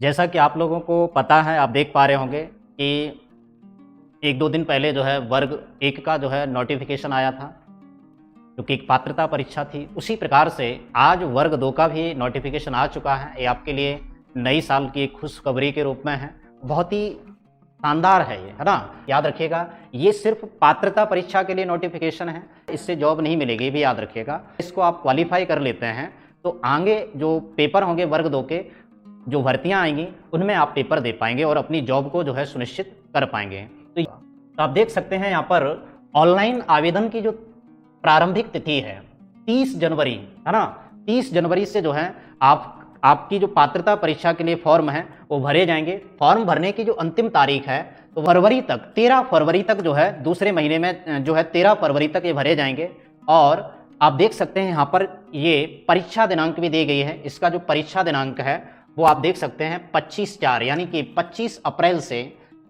जैसा कि आप लोगों को पता है, आप देख पा रहे होंगे कि 1-2 दिन पहले जो है वर्ग 1 का जो है नोटिफ़िकेशन आया था, जो कि एक पात्रता परीक्षा थी। उसी प्रकार से आज वर्ग 2 का भी नोटिफ़िकेशन आ चुका है। ये आपके लिए नई साल की एक खुशखबरी के रूप में है। बहुत ही शानदार है ये, है ना? याद रखिएगा, ये सिर्फ़ पात्रता परीक्षा के लिए नोटिफ़िकेशन है, इससे जॉब नहीं मिलेगी, ये भी याद रखिएगा। इसको आप क्वालीफ़ाई कर लेते हैं, तो आगे जो पेपर होंगे वर्ग 2 के, जो भर्तियाँ आएँगी, उनमें आप पेपर दे पाएँगे और अपनी जॉब को जो है सुनिश्चित कर पाएँगे। तो आप देख सकते हैं यहाँ पर ऑनलाइन आवेदन की जो प्रारंभिक तिथि है 30 जनवरी, है ना? 30 जनवरी से जो है आपकी जो पात्रता परीक्षा के लिए फॉर्म है वो भरे जाएंगे। फॉर्म भरने की जो अंतिम तारीख है तो फरवरी तक, 13 फरवरी तक जो है, दूसरे महीने में जो है 13 फरवरी तक ये भरे जाएंगे। और आप देख सकते हैं यहाँ पर ये परीक्षा दिनांक भी दी गई है। इसका जो परीक्षा दिनांक है वो आप देख सकते हैं 25/4, यानी कि 25 अप्रैल से,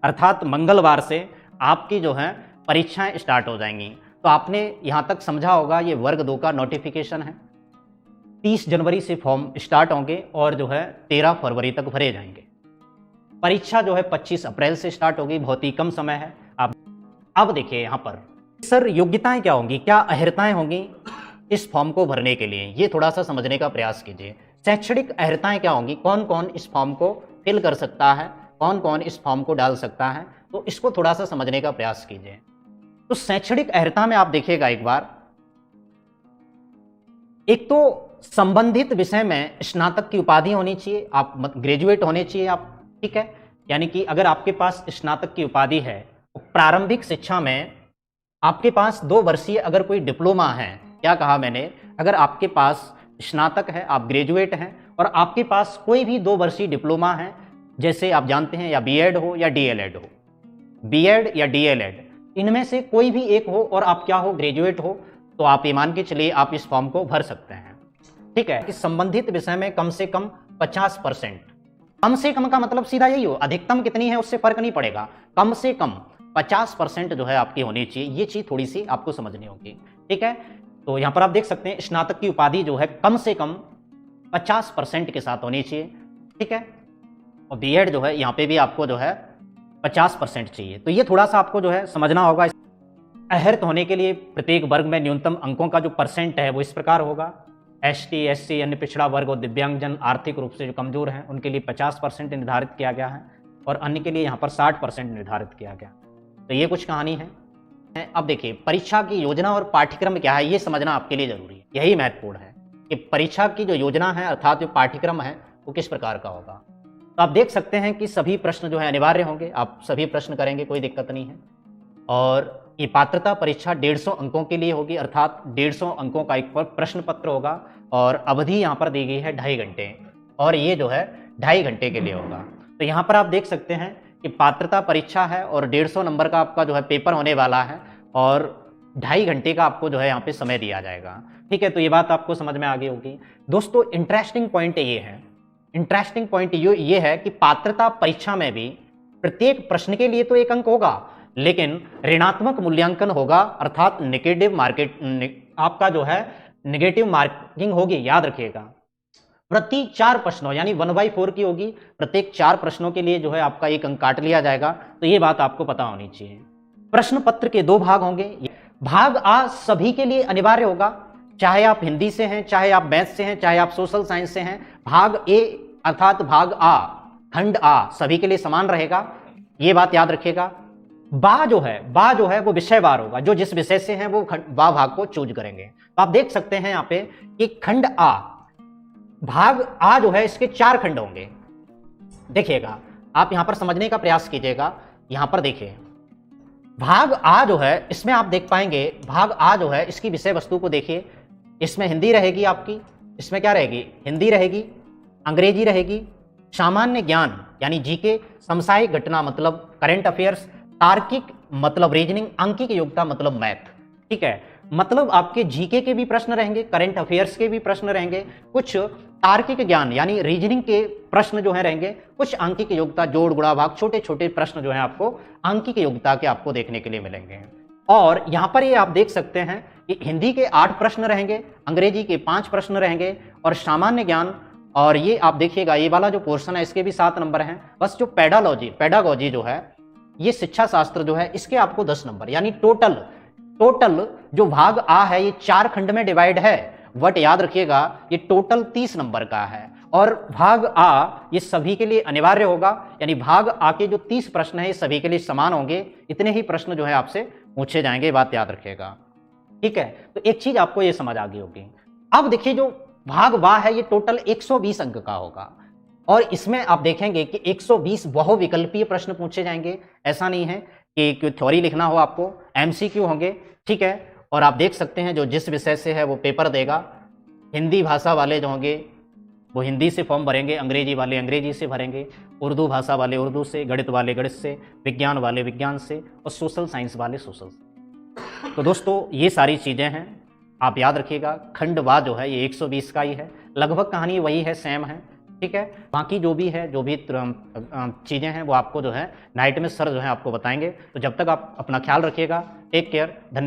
अर्थात मंगलवार से आपकी जो है परीक्षाएं स्टार्ट हो जाएंगी। तो आपने यहाँ तक समझा होगा, ये वर्ग 2 का नोटिफिकेशन है। 30 जनवरी से फॉर्म स्टार्ट होंगे और जो है 13 फरवरी तक भरे जाएंगे। परीक्षा जो है 25 अप्रैल से स्टार्ट होगी, बहुत ही कम समय है। अब देखिए यहाँ पर सर योग्यताएं क्या होंगी, क्या अहर्ताएं होंगी इस फॉर्म को भरने के लिए, ये थोड़ा सा समझने का प्रयास कीजिए। शैक्षणिक अहर्ताएं क्या होंगी, कौन कौन इस फॉर्म को फिल कर सकता है, कौन कौन इस फॉर्म को डाल सकता है, तो इसको थोड़ा सा समझने का प्रयास कीजिए। तो शैक्षणिक अहर्ता में आप देखिएगा एक बार, एक तो संबंधित विषय में स्नातक की उपाधि होनी चाहिए, आप ग्रेजुएट होने चाहिए आप, ठीक है? यानी कि अगर आपके पास स्नातक की उपाधि है, प्रारंभिक शिक्षा में आपके पास 2 वर्षीय अगर कोई डिप्लोमा है, क्या कहा मैंने, अगर आपके पास स्नातक है, आप ग्रेजुएट हैं और आपके पास कोई भी 2 वर्षीय डिप्लोमा है, जैसे आप जानते हैं या बीएड हो या डीएलएड हो, बीएड या डीएलएड, इनमें से कोई भी एक हो और आप क्या हो, ग्रेजुएट हो, तो आप ये मान के चलिए आप इस फॉर्म को भर सकते हैं, ठीक है? कि संबंधित विषय में कम से कम 50%, कम से कम का मतलब सीधा यही हो, अधिकतम कितनी है उससे फर्क नहीं पड़ेगा, कम से कम 50% जो है आपकी होनी चाहिए। ये चीज थोड़ी सी आपको समझनी होगी, ठीक है? तो यहाँ पर आप देख सकते हैं स्नातक की उपाधि जो है कम से कम 50% के साथ होनी चाहिए, ठीक है? और बीएड जो है यहाँ पे भी आपको जो है 50% चाहिए। तो ये थोड़ा सा आपको जो है समझना होगा। अहर्त होने के लिए प्रत्येक वर्ग में न्यूनतम अंकों का जो परसेंट है वो इस प्रकार होगा। एसटी, एससी, अन्य पिछड़ा वर्ग और दिव्यांगजन, आर्थिक रूप से जो कमजोर हैं, उनके लिए 50% निर्धारित किया गया है और अन्य के लिए यहाँ पर 60% निर्धारित किया गया। तो ये कुछ कहानी है। अब देखिए परीक्षा की योजना और पाठ्यक्रम क्या है, ये समझना आपके लिए जरूरी है। यही महत्वपूर्ण है कि परीक्षा की जो योजना है अर्थात जो पाठ्यक्रम है वो किस प्रकार का होगा। तो आप देख सकते हैं कि सभी प्रश्न जो है अनिवार्य होंगे, आप सभी प्रश्न करेंगे, कोई दिक्कत नहीं है। और ये पात्रता परीक्षा 150 अंकों के लिए होगी, अर्थात 150 अंकों का एक प्रश्न पत्र होगा और अवधि यहाँ पर दी गई है 2.5 घंटे, और ये जो है 2.5 घंटे के लिए होगा। तो यहाँ पर आप देख सकते हैं कि पात्रता परीक्षा है और 150 नंबर का आपका जो है पेपर होने वाला है और 2.5 घंटे का आपको जो है यहाँ पे समय दिया जाएगा, ठीक है? तो ये बात आपको समझ में आ गई होगी। दोस्तों इंटरेस्टिंग पॉइंट ये है, इंटरेस्टिंग पॉइंट ये है कि पात्रता परीक्षा में भी प्रत्येक प्रश्न के लिए तो 1 अंक होगा, लेकिन ऋणात्मक मूल्यांकन होगा, अर्थात आपका जो है नेगेटिव मार्किंग होगी, याद रखिएगा। प्रति 4 प्रश्नों यानी 1/4 की होगी, प्रत्येक 4 प्रश्नों के लिए जो है आपका 1 अंक काट लिया जाएगा। तो ये बात आपको पता होनी चाहिए। प्रश्न पत्र के 2 भाग होंगे। भाग आ सभी के लिए अनिवार्य होगा, चाहे आप हिंदी से हैं, चाहे आप मैथ से हैं, चाहे आप सोशल साइंस से हैं। भाग ए अर्थात भाग आ, खंड आ सभी के लिए समान रहेगा, ये बात याद रखिएगा। बा जो है वो विषयवार होगा, जो जिस विषय से है वो बा भाग को चूज करेंगे। तो आप देख सकते हैं यहाँ पे कि खंड आ, भाग आ जो है इसके 4 खंड होंगे। देखिएगा आप यहां पर समझने का प्रयास कीजिएगा। यहां पर देखिए भाग आ जो है इसमें आप देख पाएंगे, भाग आ जो है इसकी विषय वस्तु को देखिए, इसमें हिंदी रहेगी आपकी, इसमें क्या रहेगी, हिंदी रहेगी, अंग्रेजी रहेगी, सामान्य ज्ञान यानी जीके, समसामयिक घटना मतलब करंट अफेयर्स, तार्किक मतलब रीजनिंग, अंकिक योग्यता मतलब मैथ, ठीक है? मतलब आपके जीके के भी प्रश्न रहेंगे, करंट अफेयर्स के भी प्रश्न रहेंगे, कुछ तार्किक ज्ञान यानी रीजनिंग के प्रश्न जो है रहेंगे, कुछ अंकिक योग्यता, जोड़ गुणा भाग, छोटे छोटे प्रश्न जो है आपको अंकिक योग्यता के आपको देखने के लिए मिलेंगे। और यहां पर ये आप देख सकते हैं कि हिंदी के 8 प्रश्न रहेंगे, अंग्रेजी के 5 प्रश्न रहेंगे और सामान्य ज्ञान और ये आप देखिएगा ये वाला जो पोर्शन है इसके भी 7 नंबर हैं। बस जो पेडागोजी जो है, ये शिक्षा शास्त्र जो है, इसके आपको 10 नंबर, यानी टोटल जो भाग आ है ये 4 खंड में डिवाइड है, बट याद रखिएगा ये टोटल 30 नंबर का है। और भाग आ ये सभी के लिए अनिवार्य होगा, यानी भाग आ के जो 30 प्रश्न है ये सभी के लिए समान होंगे, इतने ही प्रश्न जो है आपसे पूछे जाएंगे, बात याद रखिएगा। ठीक है, तो एक चीज आपको ये समझ आ गई होगी। अब देखिए जो भाग बा है ये टोटल 120 अंक का होगा, और इसमें आप देखेंगे कि 120 बहुविकल्पीय प्रश्न पूछे जाएंगे। ऐसा नहीं है कि थ्योरी लिखना हो आपको, एमसीक्यू होंगे। ठीक है, और आप देख सकते हैं जो जिस विषय से है वो पेपर देगा। हिंदी भाषा वाले जो होंगे वो हिंदी से फॉर्म भरेंगे, अंग्रेजी वाले अंग्रेजी से भरेंगे, उर्दू भाषा वाले उर्दू से, गणित वाले गणित से, विज्ञान वाले विज्ञान से, और सोशल साइंस वाले सोशल से। तो दोस्तों ये सारी चीज़ें हैं, आप याद रखिएगा। खंडवा जो है ये 120 का ही है, लगभग कहानी वही है, सेम है। ठीक है, बाकी जो भी है, जो भी चीज़ें हैं वो आपको जो है नाइट में सर जो है आपको बताएंगे। तो जब तक आप अपना ख्याल रखिएगा, टेक केयर, धन्यवाद।